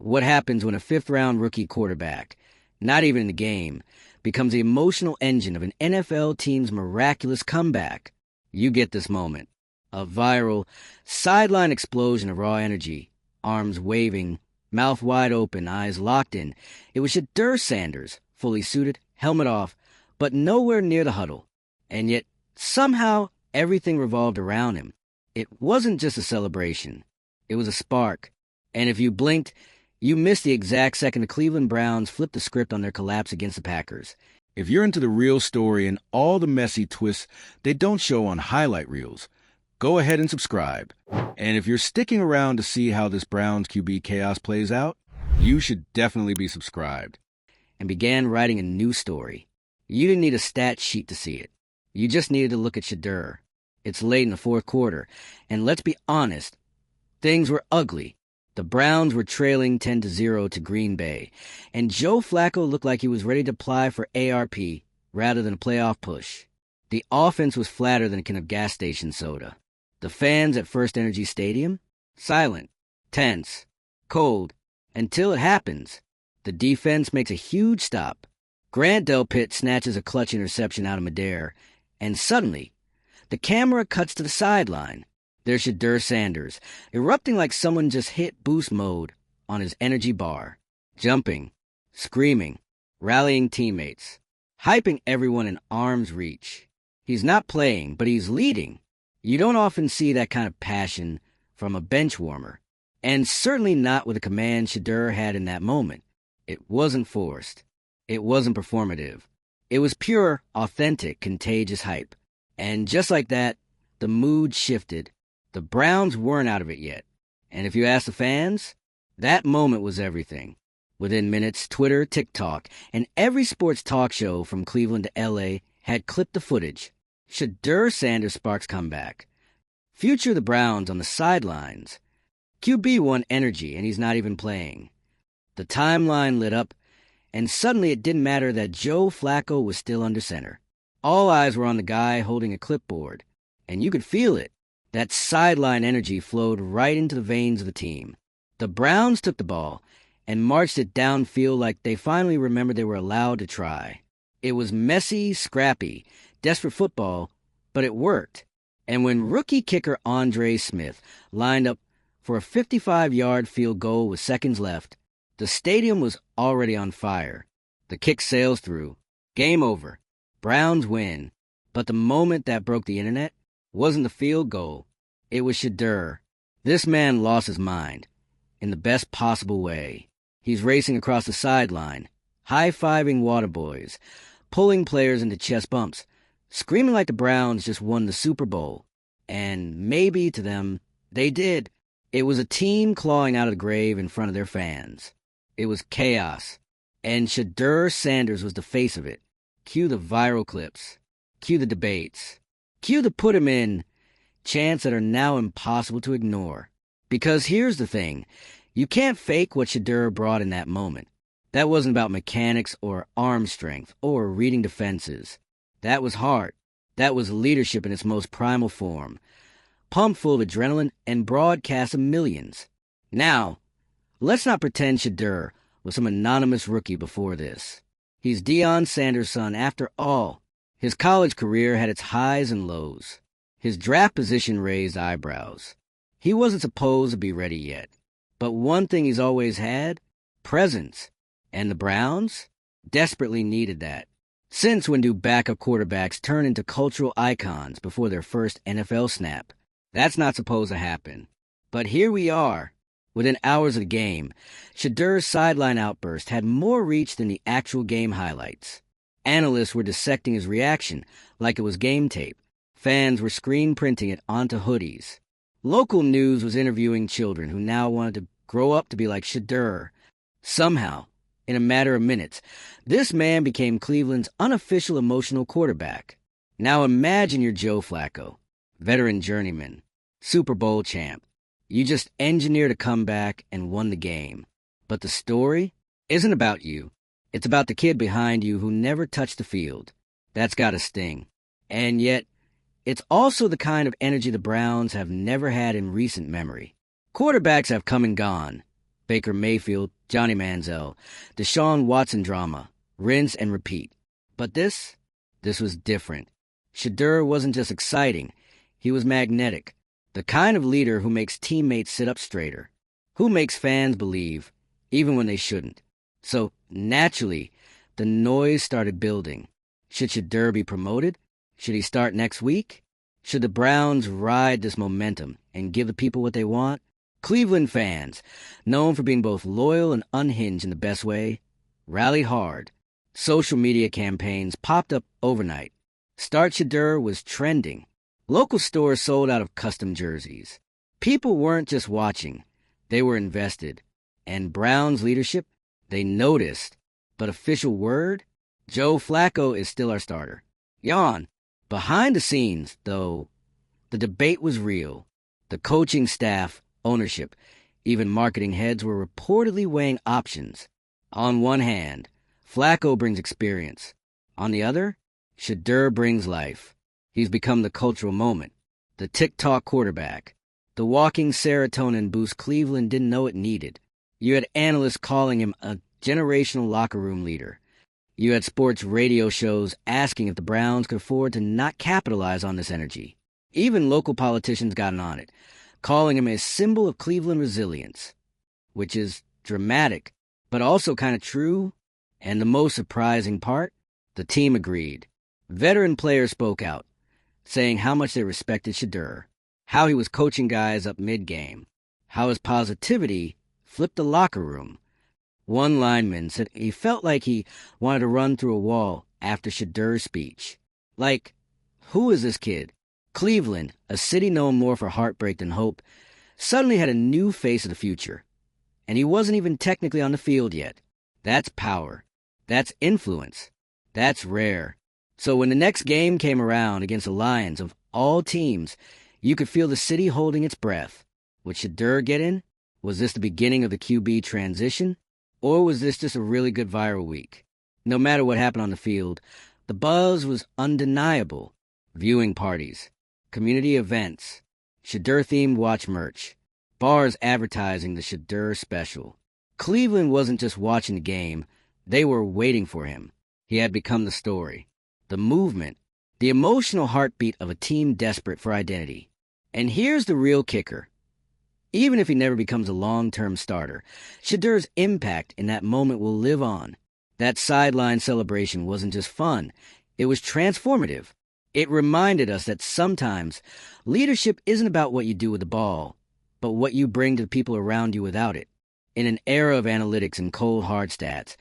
What happens when a fifth-round rookie quarterback, not even in the game, becomes the emotional engine of an NFL team's miraculous comeback? You get this moment. A viral, sideline explosion of raw energy, arms waving, mouth wide open, eyes locked in. It was Shedeur Sanders, fully suited, helmet off, but nowhere near the huddle. And yet, somehow, everything revolved around him. It wasn't just a celebration. It was a spark. And if you blinked, you missed the exact second the Cleveland Browns flipped the script on their collapse against the Packers. If you're into the real story and all the messy twists they don't show on highlight reels, go ahead and subscribe. And if you're sticking around to see how this Browns QB chaos plays out, you should definitely be subscribed. And began writing a new story. You didn't need a stat sheet to see it. You just needed to look at Shedeur. It's late in the fourth quarter, and let's be honest, things were ugly. The Browns were trailing 10-0 to Green Bay, and Joe Flacco looked like he was ready to apply for ARP rather than a playoff push. The offense was flatter than a can of gas station soda. The fans at First Energy Stadium? Silent, tense, cold, until it happens. The defense makes a huge stop. Grant Delpit snatches a clutch interception out of midair, and suddenly, the camera cuts to the sideline. There's Shedeur Sanders, erupting like someone just hit boost mode on his energy bar, jumping, screaming, rallying teammates, hyping everyone in arm's reach. He's not playing, but he's leading. You don't often see that kind of passion from a bench warmer, and certainly not with the command Shedeur had in that moment. It wasn't forced. It wasn't performative. It was pure, authentic, contagious hype. And just like that, the mood shifted. The Browns weren't out of it yet. And if you ask the fans, that moment was everything. Within minutes, Twitter, TikTok, and every sports talk show from Cleveland to L.A. had clipped the footage. Shedeur Sanders sparks comeback. Future the Browns on the sidelines. QB won energy, and he's not even playing. The timeline lit up, and suddenly it didn't matter that Joe Flacco was still under center. All eyes were on the guy holding a clipboard, and you could feel it. That sideline energy flowed right into the veins of the team. The Browns took the ball and marched it downfield like they finally remembered they were allowed to try. It was messy, scrappy, desperate football, but it worked. And when rookie kicker Andre Smith lined up for a 55-yard field goal with seconds left, the stadium was already on fire. The kick sails through. Game over. Browns win. But the moment that broke the internet wasn't the field goal. It was Shedeur. This man lost his mind, in the best possible way. He's racing across the sideline, high-fiving water boys, pulling players into chest bumps, screaming like the Browns just won the Super Bowl. And maybe to them, they did. It was a team clawing out of the grave in front of their fans. It was chaos, and Shedeur Sanders was the face of it. Cue the viral clips. Cue the debates. Cue the put him in chants that are now impossible to ignore. Because here's the thing. You can't fake what Shedeur brought in that moment. That wasn't about mechanics or arm strength or reading defenses. That was heart. That was leadership in its most primal form. Pumped full of adrenaline and broadcast of millions. Now, let's not pretend Shedeur was some anonymous rookie before this. He's Deion Sanders' son after all. His college career had its highs and lows. His draft position raised eyebrows. He wasn't supposed to be ready yet. But one thing he's always had, presence. And the Browns desperately needed that. Since when do backup quarterbacks turn into cultural icons before their first NFL snap? That's not supposed to happen. But here we are. Within hours of the game, Shedeur's sideline outburst had more reach than the actual game highlights. Analysts were dissecting his reaction like it was game tape. Fans were screen printing it onto hoodies. Local news was interviewing children who now wanted to grow up to be like Shedeur. Somehow, in a matter of minutes, this man became Cleveland's unofficial emotional quarterback. Now imagine you're Joe Flacco, veteran journeyman, Super Bowl champ. You just engineered a comeback and won the game. But the story isn't about you. It's about the kid behind you who never touched the field. That's got a sting. And yet, it's also the kind of energy the Browns have never had in recent memory. Quarterbacks have come and gone, Baker Mayfield, Johnny Manziel, Deshaun Watson drama, rinse and repeat. But this was different. Shedeur wasn't just exciting, he was magnetic. The kind of leader who makes teammates sit up straighter, who makes fans believe, even when they shouldn't. So, naturally, the noise started building. Should Shedeur be promoted? Should he start next week? Should the Browns ride this momentum and give the people what they want? Cleveland fans, known for being both loyal and unhinged in the best way, rallied hard. Social media campaigns popped up overnight. Start Shedeur was trending. Local stores sold out of custom jerseys. People weren't just watching, they were invested. And Browns leadership, they noticed. But official word? Joe Flacco is still our starter. Yawn. Behind the scenes, though, the debate was real. The coaching staff, ownership, even marketing heads were reportedly weighing options. On one hand, Flacco brings experience. On the other, Shedeur brings life. He's become the cultural moment, the TikTok quarterback, the walking serotonin boost Cleveland didn't know it needed. You had analysts calling him a generational locker room leader. You had sports radio shows asking if the Browns could afford to not capitalize on this energy. Even local politicians got in on it, calling him a symbol of Cleveland resilience, which is dramatic, but also kind of true. And the most surprising part, the team agreed. Veteran players spoke out, saying how much they respected Shedeur, how he was coaching guys up mid-game, how his positivity flipped the locker room. One lineman said he felt like he wanted to run through a wall after Shedeur's speech. Like, who is this kid? Cleveland, a city known more for heartbreak than hope, suddenly had a new face of the future. And he wasn't even technically on the field yet. That's power. That's influence. That's rare. So when the next game came around against the Lions of all teams, you could feel the city holding its breath. Would Shedeur get in? Was this the beginning of the QB transition? Or was this just a really good viral week? No matter what happened on the field, the buzz was undeniable. Viewing parties, community events, Shedeur-themed watch merch, bars advertising the Shedeur special. Cleveland wasn't just watching the game, they were waiting for him. He had become the story, the movement, the emotional heartbeat of a team desperate for identity. And here's the real kicker. Even if he never becomes a long-term starter, Shedeur's impact in that moment will live on. That sideline celebration wasn't just fun, it was transformative. It reminded us that sometimes leadership isn't about what you do with the ball, but what you bring to the people around you without it. In an era of analytics and cold hard stats,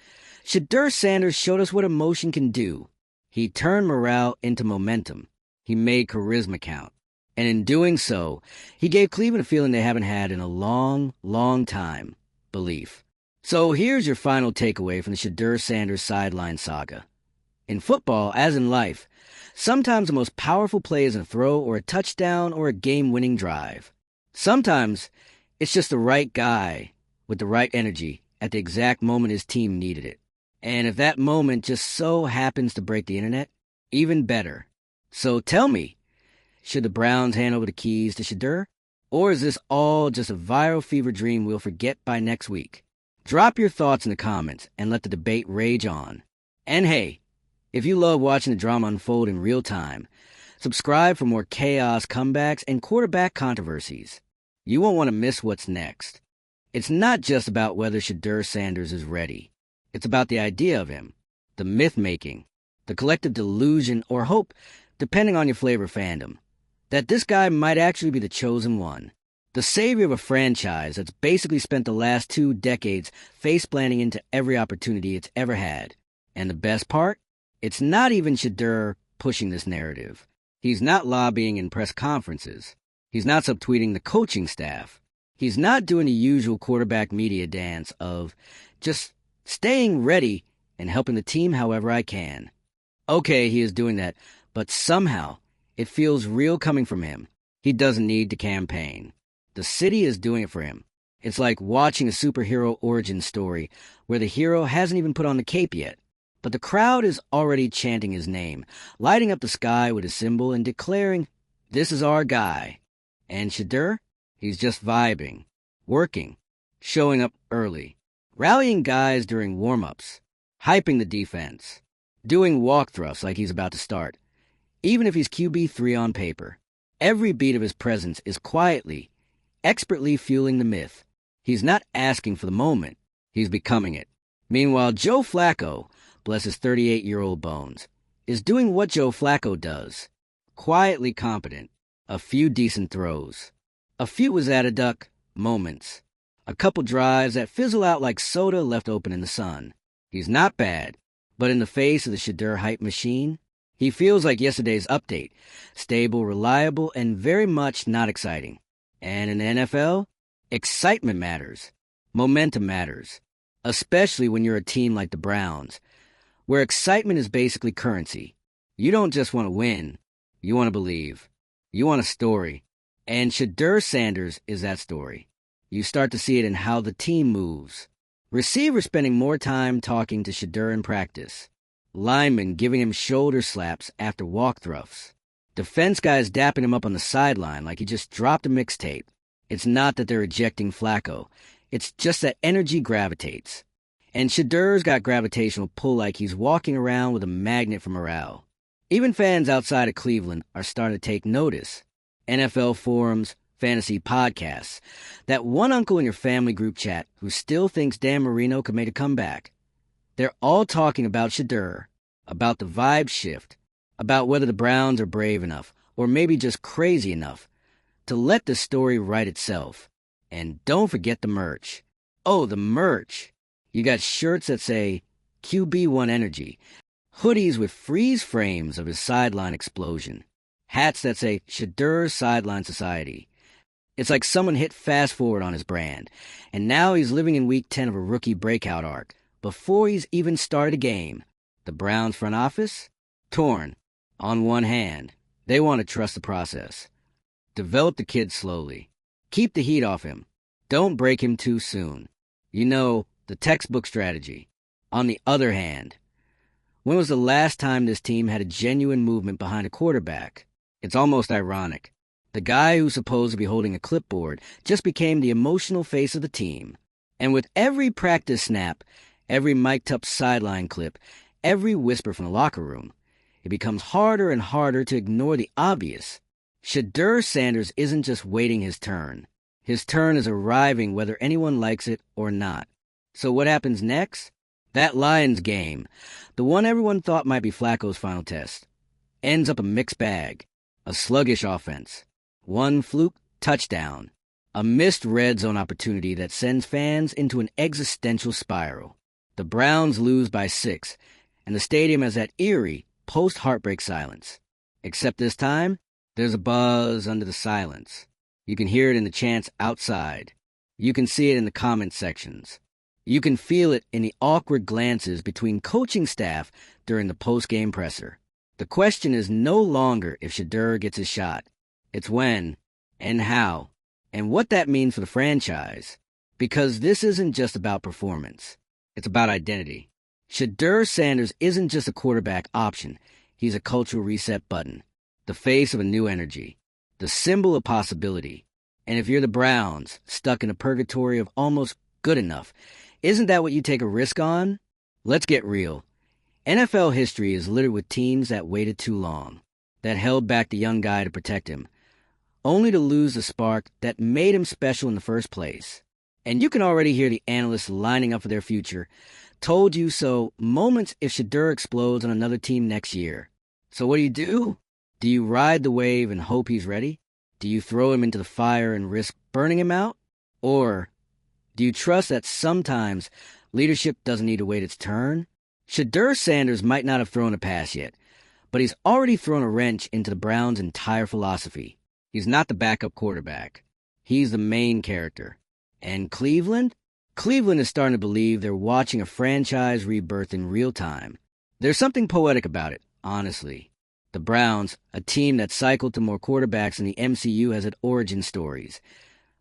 Shedeur Sanders showed us what emotion can do. He turned morale into momentum. He made charisma count. And in doing so, he gave Cleveland a feeling they haven't had in a long, long time: belief. So here's your final takeaway from the Shedeur Sanders sideline saga. In football, as in life, sometimes the most powerful play is a throw or a touchdown or a game-winning drive. Sometimes it's just the right guy with the right energy at the exact moment his team needed it. And if that moment just so happens to break the internet, even better. So tell me, should the Browns hand over the keys to Shedeur? Or is this all just a viral fever dream we'll forget by next week? Drop your thoughts in the comments and let the debate rage on. And hey, if you love watching the drama unfold in real time, subscribe for more chaos, comebacks, and quarterback controversies. You won't want to miss what's next. It's not just about whether Shedeur Sanders is ready. It's about the idea of him, the myth-making, the collective delusion or hope, depending on your flavor of fandom, that this guy might actually be the chosen one. The savior of a franchise that's basically spent the last 2 decades face-planting into every opportunity it's ever had. And the best part? It's not even Shedeur pushing this narrative. He's not lobbying in press conferences. He's not subtweeting the coaching staff. He's not doing the usual quarterback media dance of just staying ready and helping the team however I can. Okay, he is doing that, but somehow it feels real coming from him. He doesn't need to campaign. The city is doing it for him. It's like watching a superhero origin story where the hero hasn't even put on the cape yet. But the crowd is already chanting his name, lighting up the sky with his symbol and declaring, "This is our guy." And Shedeur? He's just vibing, working, showing up early, rallying guys during warm-ups, hyping the defense, doing walk thrusts like he's about to start. Even if he's QB3 on paper, every beat of his presence is quietly, expertly fueling the myth. He's not asking for the moment, he's becoming it. Meanwhile, Joe Flacco, bless his 38-year-old bones, is doing what Joe Flacco does. Quietly competent, a few decent throws, a few was at a duck moments, a couple drives that fizzle out like soda left open in the sun. He's not bad, but in the face of the Shedeur hype machine, he feels like yesterday's update, stable, reliable, and very much not exciting. And in the NFL, excitement matters. Momentum matters. Especially when you're a team like the Browns, where excitement is basically currency. You don't just want to win. You want to believe. You want a story. And Shedeur Sanders is that story. You start to see it in how the team moves. Receivers spending more time talking to Shedeur in practice. Linemen giving him shoulder slaps after walk thrusts. Defense guys dapping him up on the sideline like he just dropped a mixtape. It's not that they're ejecting Flacco. It's just that energy gravitates. And Shedeur's got gravitational pull like he's walking around with a magnet for morale. Even fans outside of Cleveland are starting to take notice. NFL forums, fantasy podcasts. That one uncle in your family group chat who still thinks Dan Marino could make a comeback. They're all talking about Shedeur, about the vibe shift, about whether the Browns are brave enough, or maybe just crazy enough, to let the story write itself. And don't forget the merch. Oh, the merch. You got shirts that say QB1 Energy, hoodies with freeze frames of his sideline explosion, hats that say Shedeur Sideline Society. It's like someone hit fast forward on his brand, and now he's living in week 10 of a rookie breakout arc. Before he's even started a game, the Browns front office? Torn. On one hand, they want to trust the process. Develop the kid slowly. Keep the heat off him. Don't break him too soon. You know, the textbook strategy. On the other hand, when was the last time this team had a genuine movement behind a quarterback? It's almost ironic. The guy who's supposed to be holding a clipboard just became the emotional face of the team. And with every practice snap, every mic'd up sideline clip, every whisper from the locker room, it becomes harder and harder to ignore the obvious. Shedeur Sanders isn't just waiting his turn. His turn is arriving whether anyone likes it or not. So what happens next? That Lions game, the one everyone thought might be Flacco's final test, ends up a mixed bag. A sluggish offense. One fluke touchdown. A missed red zone opportunity that sends fans into an existential spiral. The Browns lose by 6, and the stadium has that eerie, post-heartbreak silence. Except this time, there's a buzz under the silence. You can hear it in the chants outside. You can see it in the comment sections. You can feel it in the awkward glances between coaching staff during the post-game presser. The question is no longer if Shedeur gets his shot. It's when, and how, and what that means for the franchise. Because this isn't just about performance. It's about identity. Shedeur Sanders isn't just a quarterback option. He's a cultural reset button. The face of a new energy. The symbol of possibility. And if you're the Browns, stuck in a purgatory of almost good enough, isn't that what you take a risk on? Let's get real. NFL history is littered with teams that waited too long, that held back the young guy to protect him, only to lose the spark that made him special in the first place. And you can already hear the analysts lining up for their future. Told you so moments if Shedeur explodes on another team next year. So what do? Do you ride the wave and hope he's ready? Do you throw him into the fire and risk burning him out? Or do you trust that sometimes leadership doesn't need to wait its turn? Shedeur Sanders might not have thrown a pass yet, but he's already thrown a wrench into the Browns' entire philosophy. He's not the backup quarterback. He's the main character. And Cleveland? Cleveland is starting to believe they're watching a franchise rebirth in real time. There's something poetic about it, honestly. The Browns, a team that cycled to more quarterbacks than the MCU has had origin stories,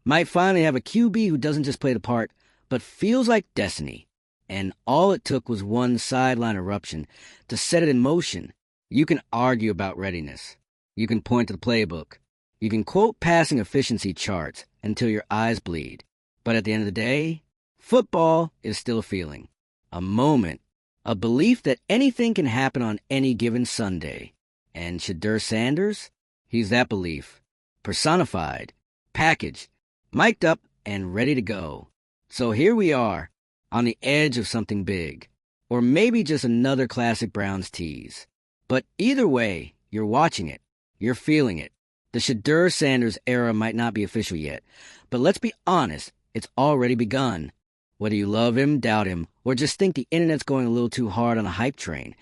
might finally have a QB who doesn't just play the part, but feels like destiny. And all it took was one sideline eruption to set it in motion. You can argue about readiness. You can point to the playbook. You can quote passing efficiency charts until your eyes bleed. But at the end of the day, football is still a feeling, a moment, a belief that anything can happen on any given Sunday. And Shedeur Sanders, he's that belief, personified, packaged, mic'd up, and ready to go. So here we are, on the edge of something big, or maybe just another classic Browns tease. But either way, you're watching it, you're feeling it. The Shedeur Sanders era might not be official yet, but let's be honest, it's already begun. Whether you love him, doubt him, or just think the internet's going a little too hard on the hype train,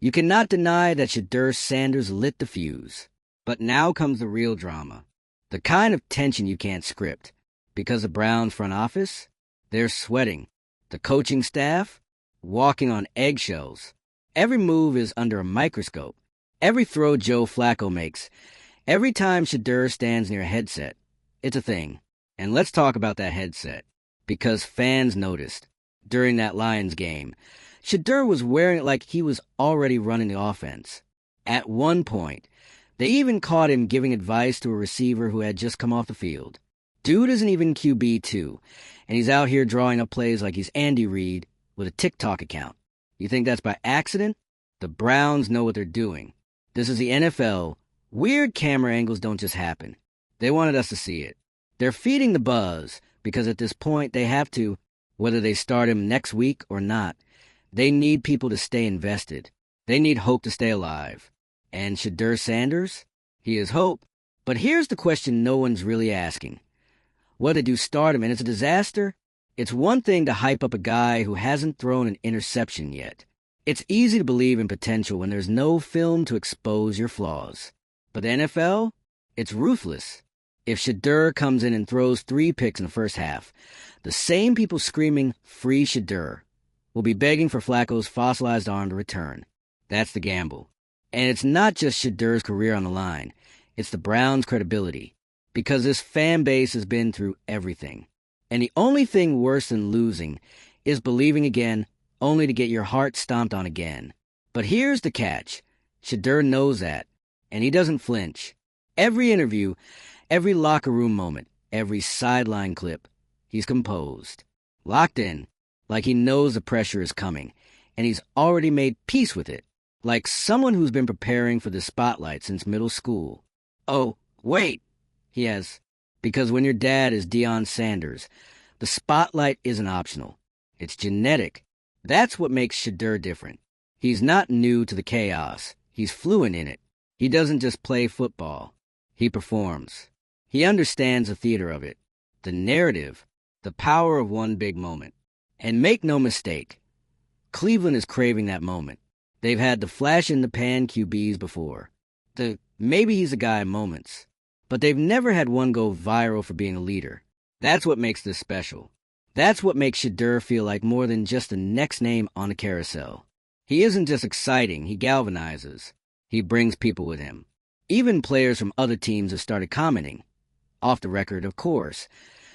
you cannot deny that Shedeur Sanders lit the fuse. But now comes the real drama. The kind of tension you can't script. Because the Browns front office, they're sweating. The coaching staff, walking on eggshells. Every move is under a microscope. Every throw Joe Flacco makes, every time Shedeur stands near a headset, it's a thing. And let's talk about that headset. Because fans noticed. During that Lions game, Shedeur was wearing it like he was already running the offense. At one point, they even caught him giving advice to a receiver who had just come off the field. Dude isn't even QB2, and he's out here drawing up plays like he's Andy Reid with a TikTok account. You think that's by accident? The Browns know what they're doing. This is the NFL. Weird camera angles don't just happen. They wanted us to see it. They're feeding the buzz, because at this point they have to, whether they start him next week or not. They need people to stay invested. They need hope to stay alive. And Shedeur Sanders? He is hope. But here's the question no one's really asking. Whether do start him and it's a disaster? It's one thing to hype up a guy who hasn't thrown an interception yet. It's easy to believe in potential when there's no film to expose your flaws. But the NFL? It's ruthless. If Shedeur comes in and throws 3 picks in the first half, the same people screaming, "Free Shedeur," will be begging for Flacco's fossilized arm to return. That's the gamble. And it's not just Shedeur's career on the line. It's the Browns' credibility. Because this fan base has been through everything. And the only thing worse than losing is believing again, only to get your heart stomped on again. But here's the catch. Shedeur knows that, and he doesn't flinch. Every interview, every locker room moment, every sideline clip, he's composed. Locked in, like he knows the pressure is coming, and he's already made peace with it. Like someone who's been preparing for the spotlight since middle school. Oh, wait, he has. Because when your dad is Deion Sanders, the spotlight isn't optional. It's genetic. That's what makes Shedeur different. He's not new to the chaos. He's fluent in it. He doesn't just play football. He performs. He understands the theater of it, the narrative, the power of one big moment. And make no mistake, Cleveland is craving that moment. They've had the flash-in-the-pan QBs before. The maybe he's a guy moments. But they've never had one go viral for being a leader. That's what makes this special. That's what makes Shedeur feel like more than just the next name on the carousel. He isn't just exciting, he galvanizes. He brings people with him. Even players from other teams have started commenting, off the record of course,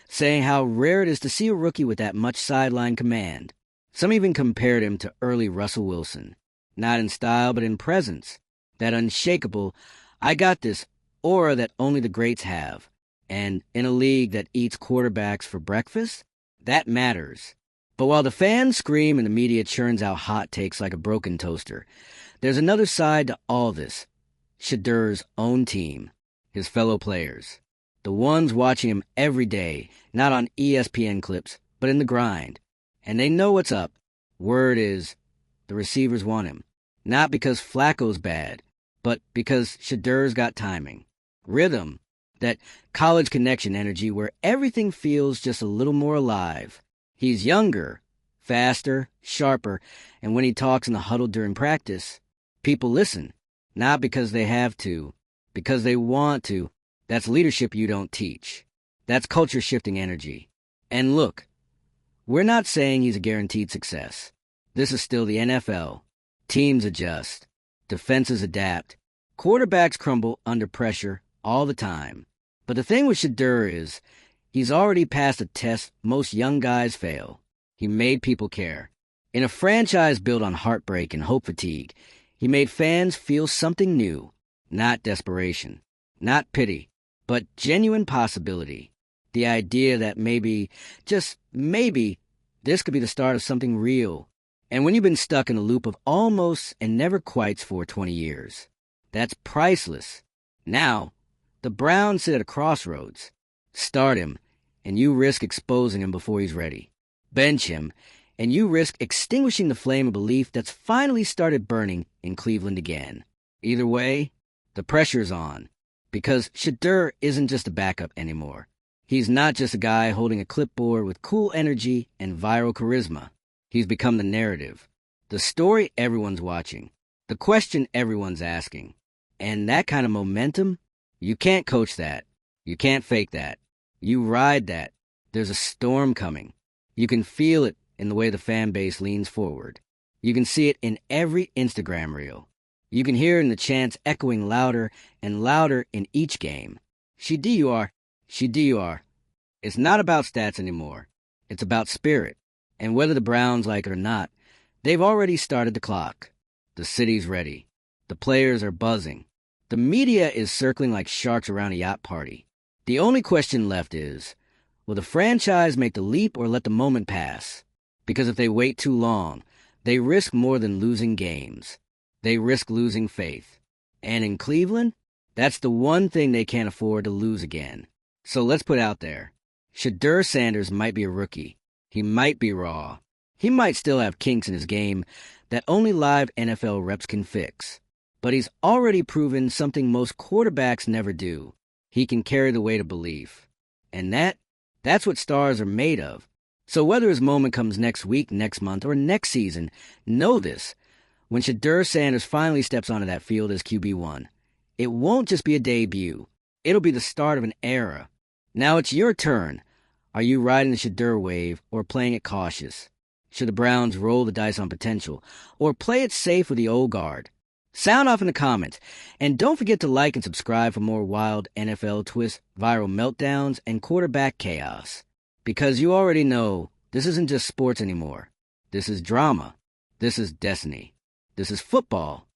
saying how rare it is to see a rookie with that much sideline command. Some even compared him to early Russell Wilson. Not in style, but in presence. That unshakable, I got this aura that only the greats have. And in a league that eats quarterbacks for breakfast, that matters. But while the fans scream and the media churns out hot takes like a broken toaster, there's another side to all this. Shedeur's own team, his fellow players. The ones watching him every day, not on ESPN clips, but in the grind. And they know what's up. Word is, the receivers want him. Not because Flacco's bad, but because Shedeur's got timing. Rhythm. That college connection energy where everything feels just a little more alive. He's younger, faster, sharper, and when he talks in the huddle during practice, people listen. Not because they have to, because they want to. That's leadership you don't teach. That's culture-shifting energy. And look, we're not saying he's a guaranteed success. This is still the NFL. Teams adjust. Defenses adapt. Quarterbacks crumble under pressure all the time. But the thing with Shedeur is, he's already passed a test most young guys fail. He made people care. In a franchise built on heartbreak and hope fatigue, he made fans feel something new. Not desperation. Not pity. But genuine possibility. The idea that maybe, just maybe, this could be the start of something real. And when you've been stuck in a loop of almost and never quites for 20 years, that's priceless. Now, the Browns sit at a crossroads. Start him, and you risk exposing him before he's ready. Bench him, and you risk extinguishing the flame of belief that's finally started burning in Cleveland again. Either way, the pressure's on, because Shedeur isn't just a backup anymore. He's not just a guy holding a clipboard with cool energy and viral charisma. He's become the narrative, the story everyone's watching, the question everyone's asking. And that kind of momentum, you can't coach that. You can't fake that. You ride that. There's a storm coming. You can feel it in the way the fan base leans forward. You can see it in every Instagram reel. You can hear it in the chants echoing louder and louder in each game. Shedeur, Shedeur. It's not about stats anymore. It's about spirit. And whether the Browns like it or not, they've already started the clock. The city's ready. The players are buzzing. The media is circling like sharks around a yacht party. The only question left is, will the franchise make the leap or let the moment pass? Because if they wait too long, they risk more than losing games. They risk losing faith. And in Cleveland, that's the one thing they can't afford to lose again. So let's put out there. Shedeur Sanders might be a rookie. He might be raw. He might still have kinks in his game that only live NFL reps can fix. But he's already proven something most quarterbacks never do. He can carry the weight of belief. And that's what stars are made of. So whether his moment comes next week, next month, or next season, know this. When Shedeur Sanders finally steps onto that field as QB1, it won't just be a debut. It'll be the start of an era. Now it's your turn. Are you riding the Shedeur wave or playing it cautious? Should the Browns roll the dice on potential or play it safe with the old guard? Sound off in the comments. And don't forget to like and subscribe for more wild NFL twists, viral meltdowns, and quarterback chaos. Because you already know this isn't just sports anymore. This is drama. This is destiny. This is football.